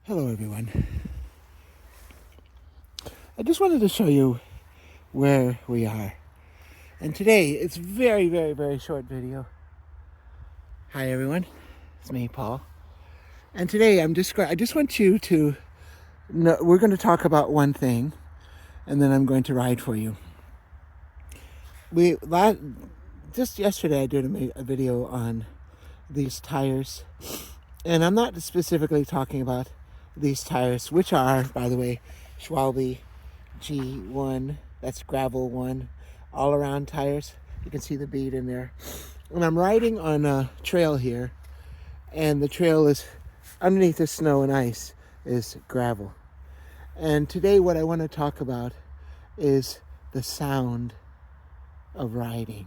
Hello everyone. I just wanted to show you where we are. And today it's very short video. Hi everyone. It's me, Paul. And today I just want you to know, we're going to talk about one thing and then I'm going to ride for you. Just yesterday I did a video on these tires. And I'm not specifically talking about these tires, which are, by the way, Schwalbe G1, that's gravel one, all around tires. You can see the bead in there. And I'm riding on a trail here, and the trail is underneath the snow and ice is gravel. And today what I want to talk about is the sound of riding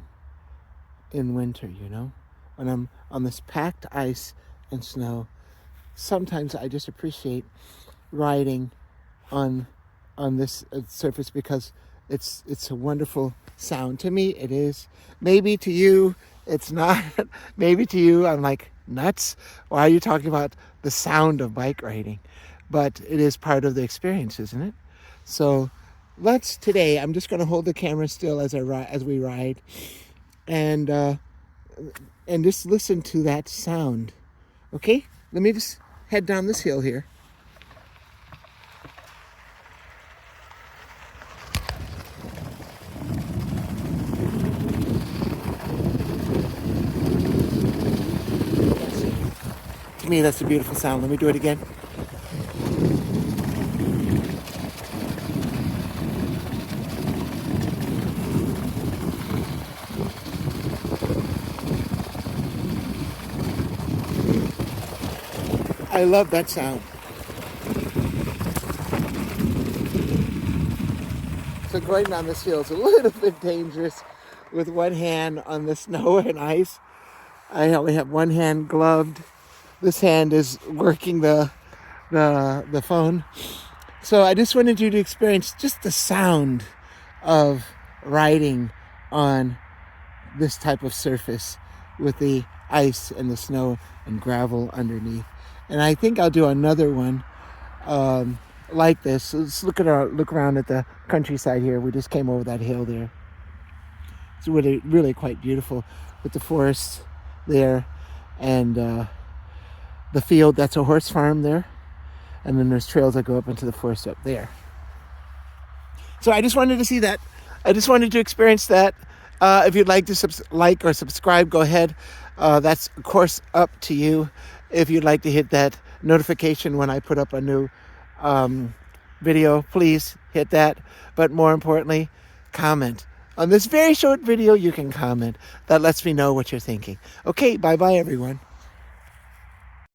in winter, when I'm on this packed ice and snow. Sometimes I just appreciate riding on this surface because it's a wonderful sound. To me, it is. Maybe to you, it's not. Maybe to you, I'm like, nuts? Why are you talking about the sound of bike riding? But it is part of the experience, isn't it? So today, I'm just going to hold the camera still as we ride, and just listen to that sound. Okay? Let me just head down this hill here. To me, that's a beautiful sound. Let me do it again. I love that sound. So going down this hill is a little bit dangerous with one hand on the snow and ice. I only have one hand gloved. This hand is working the phone. So I just wanted you to experience just the sound of riding on this type of surface with the ice and the snow and gravel underneath. And I think I'll do another one like this. So let's look around at the countryside here. We just came over that hill there. It's really quite beautiful with the forest there and the field. That's a horse farm there. And then there's trails that go up into the forest up there. So I just wanted to see that. I just wanted to experience that. If you'd like to like or subscribe, go ahead. That's, of course, up to you. If you'd like to hit that notification when I put up a new video, please hit that. But more importantly, comment. On this very short video, you can comment. That lets me know what you're thinking. Okay, bye-bye, everyone.